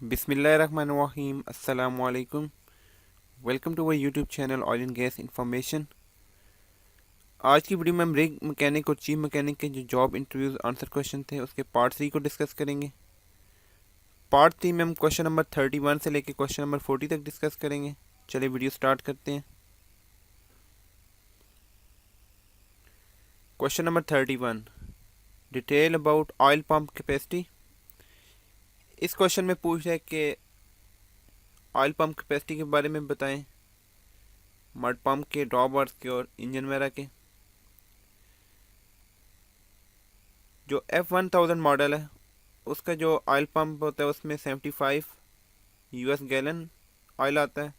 बिस्मिल्लाहिर्रहमानिर्रहीम अस्सलामुअलैकुम। Welcome to our YouTube channel oil and gas information. आज की वीडियो में हम रिग मैकेनिक और चीफ मैकेनिक के जो जॉब इंटरव्यूज आंसर क्वेश्चन थे उसके पार्ट 3 को डिस्कस करेंगे। पार्ट 3 में हम क्वेश्चन नंबर 31 से लेकर क्वेश्चन नंबर 40 तक डिस्कस करेंगे। चलिए वीडियो स्टार्ट करते हैं। Question number 31, detail about oil pump capacity. इस क्वेश्चन में पूछ है कि ऑयल पंप कैपेसिटी के बारे में बताएं, मड पंप के, ड्रॉबार्स के और इंजन वगैरह के। जो F1000 मॉडल है उसका जो ऑयल पंप होता है उसमें 75 US गैलन ऑयल आता है,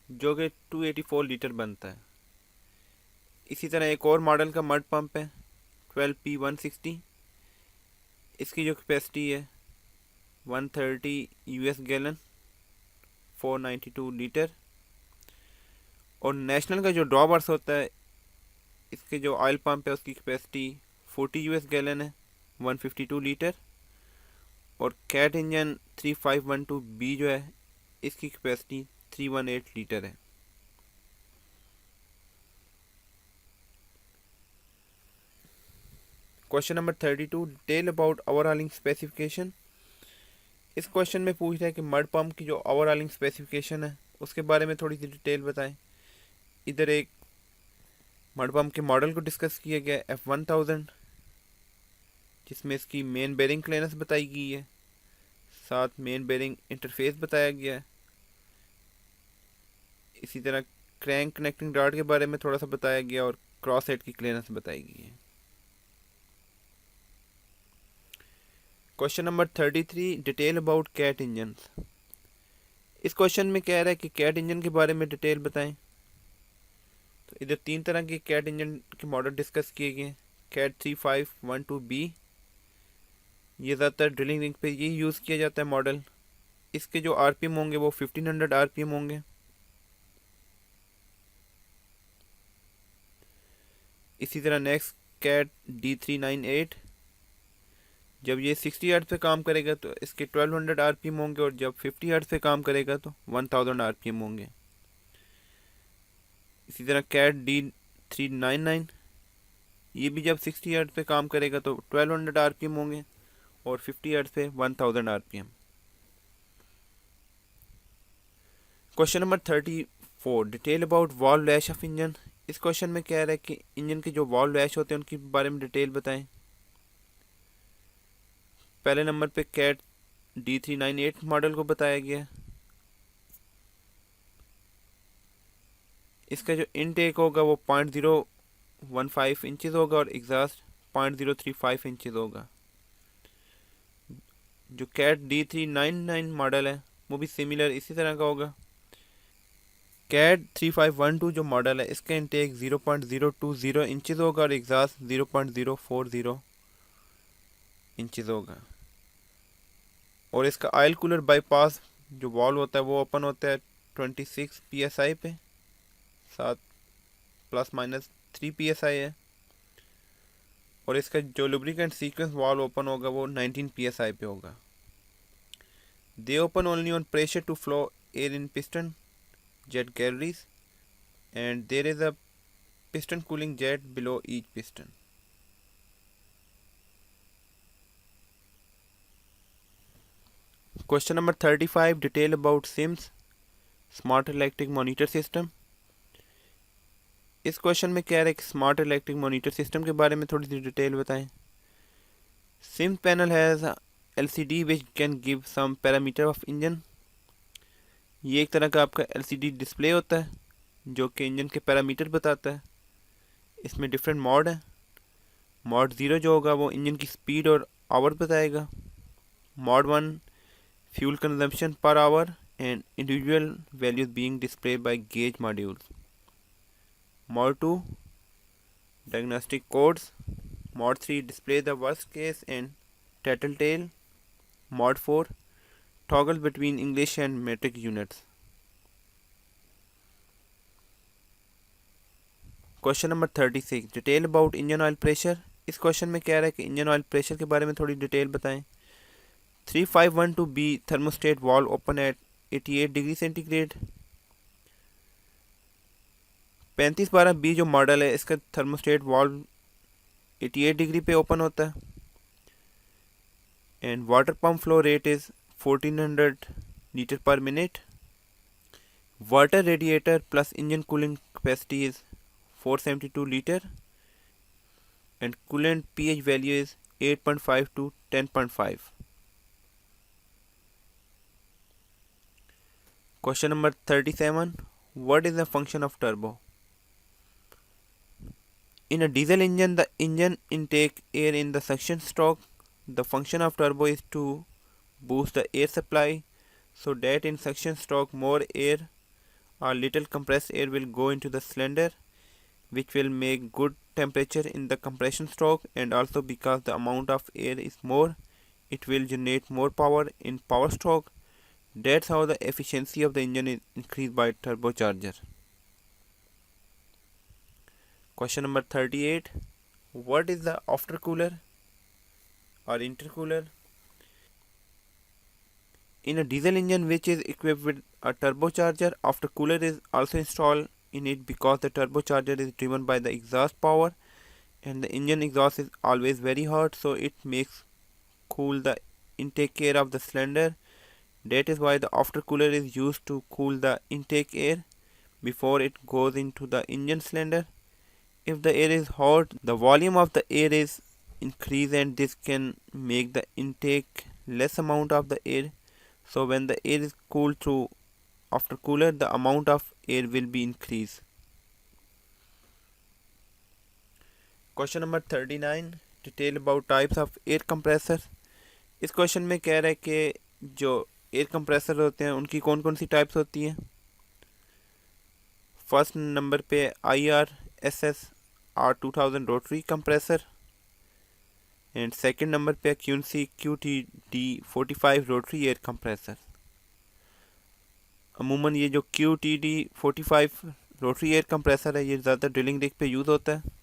जो कि 284 लीटर बनता है। इसी तरह एक और मॉडल का मड पंप है 12P160। इसकी जो कैपेसिटी है 130 US गैलन, 492 लीटर। और नेशनल का जो ड्रॉबार्स होता है इसके जो ऑयल पंप है उसकी कैपेसिटी 40 US गैलन है, 152 लीटर। और कैट इंजन 3512B जो है इसकी कैपेसिटी 318 लीटर है। Question number 32, detail about overhauling specification. इस क्वेश्चन में पूछ रहा है कि मड पंप की जो ओवरऑलिंग स्पेसिफिकेशन है उसके बारे में थोड़ी सी डिटेल बताएं। इधर एक मड पंप के मॉडल को डिस्कस किया गया F1000, जिसमें इसकी मेन बेरिंग क्लीयरेंस बताई गई है, साथ मेन बेरिंग इंटरफेस बताया गया है। इसी तरह क्रैंक कनेक्टिंग रॉड के बारे में थोड़ा सा बताया गया और क्रॉस हेड की क्लीयरेंस बताई गई है। Question number 33, detail about Cat engine. इस क्वेश्चन में कह रहा है कि कैट इंजन के बारे में डिटेल बताएं। तो इधर 3 तरह के कैट इंजन के मॉडल डिस्कस किए गए। कैट 3512B, ये ज़्यादातर ड्रिलिंग रिग पे यही यूज़ किया जाता है मॉडल। इसके जो RPM होंगे वो 1500 RPM होंगे। इसी तरह नेक्स्ट कैट D398, जब ये 60 हर्ट्ज पे काम करेगा तो इसके 1200 RPM होंगे, और जब 50 हर्ट्ज पे काम करेगा तो 1000 RPM होंगे। इसी तरह कैट D399, ये भी जब 60 हर्ट्ज पे काम करेगा तो 1200 RPM होंगे, और 50 हर्ट्ज पे 1000 RPM। Question number 34, detail about valve lash of engine. इस क्वेश्चन में कह रहा है कि इंजन के जो वॉल्व लैश होते हैं उनके बारे में डिटेल बताएं। पहले नंबर पे कैट D398 मॉडल को बताया गया। इसका जो इनटेक होगा वो 0.015 इंचेस होगा और एग्जॉस्ट 0.035 इंचेस होगा। जो कैट D399 मॉडल है वो भी सिमिलर इसी तरह का होगा। कैट 3512 जो मॉडल है इसका इनटेक 0.020 इंचेस होगा और एग्जॉस्ट 0.040 इंचेस होगा। और इसका ऑयल कूलर बाईपास जो वॉल्व होता है वो ओपन होता है 26 PSI पे, साथ ±3 PSI है। और इसका जो लुब्रिकेंट सीक्वेंस वॉल्व ओपन होगा वो 19 PSI पे होगा। They open only on pressure to flow air in piston jet galleries, and there is a piston cooling jet below each piston. Question number 35, detail about SIMS, Smart Electric Monitor System. इस question में कह रहा है कि smart electric monitor system के बारे में थोड़ी सी डिटेल बताएं। SIMS panel has LCD which can give some parameter of engine. ये एक तरह का आपका LCD डिस्प्ले होता है जो कि इंजन के पैरामीटर बताता है। इसमें डिफरेंट मॉड है। मॉड 0 जो होगा वो इंजन की स्पीड और आवर बताएगा। Mode 1 fuel consumption per hour and individual values being display by gauge modules. Mode 2 diagnostic codes. Mode 3 display the worst case and tattletale. Mode 4 toggle between English and metric units. Question number 36, detail about engine oil pressure. इस question में कह रहा है कि engine oil pressure के बारे में थोड़ी डिटेल बताएं। 3512B thermostat valve open at 88 degree centigrade. 3512B जो मॉडल है इसका थर्मोस्टेट वाल्व 88 डिग्री पे ओपन होता है। And water pump flow rate is 1400 litre पर minute. Water radiator plus engine cooling capacity is 472 litre and coolant pH value is 8.5 to 10.5. Question number 37. What is the function of turbo? In a diesel engine, the engine intake air in the suction stroke. The function of turbo is to boost the air supply so that in suction stroke more air or little compressed air will go into the cylinder, which will make good temperature in the compression stroke, and also because the amount of air is more, it will generate more power in power stroke. That's how the efficiency of the engine is increased by turbocharger. Question number 38. What is the aftercooler or intercooler? In a diesel engine which is equipped with a turbocharger, aftercooler is also installed in it because the turbocharger is driven by the exhaust power and the engine exhaust is always very hot, so it makes cool the intake air of the cylinder. That is why the aftercooler is used to cool the intake air before it goes into the engine cylinder. If the air is hot, the volume of the air is increased and this can make the intake less amount of the air. So when the air is cooled through aftercooler, the amount of air will be increased. Question number 39. Detail about types of air compressor. इस question में कह रहा है कि जो air compressor होते हैं उनकी कौन कौन सी टाइप्स होती हैं। फर्स्ट नंबर पे IRSS R2000 rotary compressor and second number पे QNC QTD45 rotary air compressor. अमूमन ये जो QTD45 रोटरी एयर कंप्रेसर है ये ज़्यादा ड्रिलिंग रिग पे यूज़ होता है।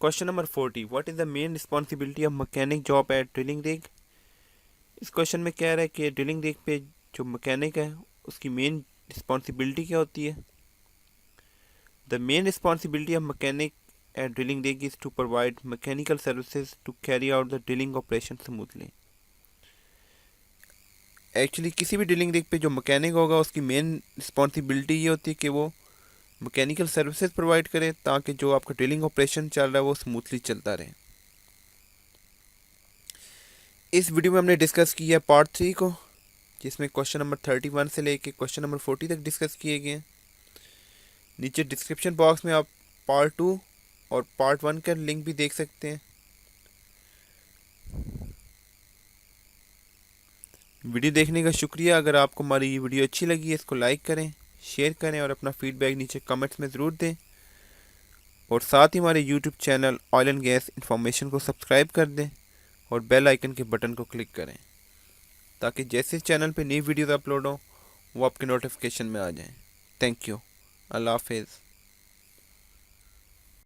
Question number 40. What is the main responsibility of mechanic job eight drilling rig? इस क्वेश्चन में कह रहा है कि ड्रिलिंग रिग पे जो मैकेनिक है उसकी मेन रिस्पॉन्सिबिलिटी क्या होती है। The main responsibility of mechanic at drilling rig is to provide mechanical services to carry out the drilling operation smoothly. Actually किसी भी ड्रिलिंग रिग पे जो मैकेनिक होगा उसकी मेन रिस्पॉन्सिबिलिटी ये होती है कि वो मैकेनिकल सर्विसेज प्रोवाइड करे ताकि जो आपका ड्रिलिंग ऑपरेशन चल रहा है वो स्मूथली चलता रहे। इस वीडियो में हमने डिस्कस किया पार्ट 3 को, जिसमें क्वेश्चन नंबर 31 से लेके क्वेश्चन नंबर 40 तक डिस्कस किए गए। नीचे डिस्क्रिप्शन बॉक्स में आप पार्ट 2 और पार्ट 1 का लिंक भी देख सकते हैं। वीडियो देखने का शुक्रिया। अगर आपको हमारी ये वीडियो अच्छी लगी है इसको लाइक करें, शेयर करें और अपना फीडबैक नीचे कमेंट्स में ज़रूर दें। और साथ ही हमारे YouTube channel oil and gas information को सब्सक्राइब कर दें और बेल आइकन के बटन को क्लिक करें ताकि जैसे चैनल पे नई वीडियोस अपलोड हो वो आपके नोटिफिकेशन में आ जाएं। Thank you. अल्लाह हाफिज़।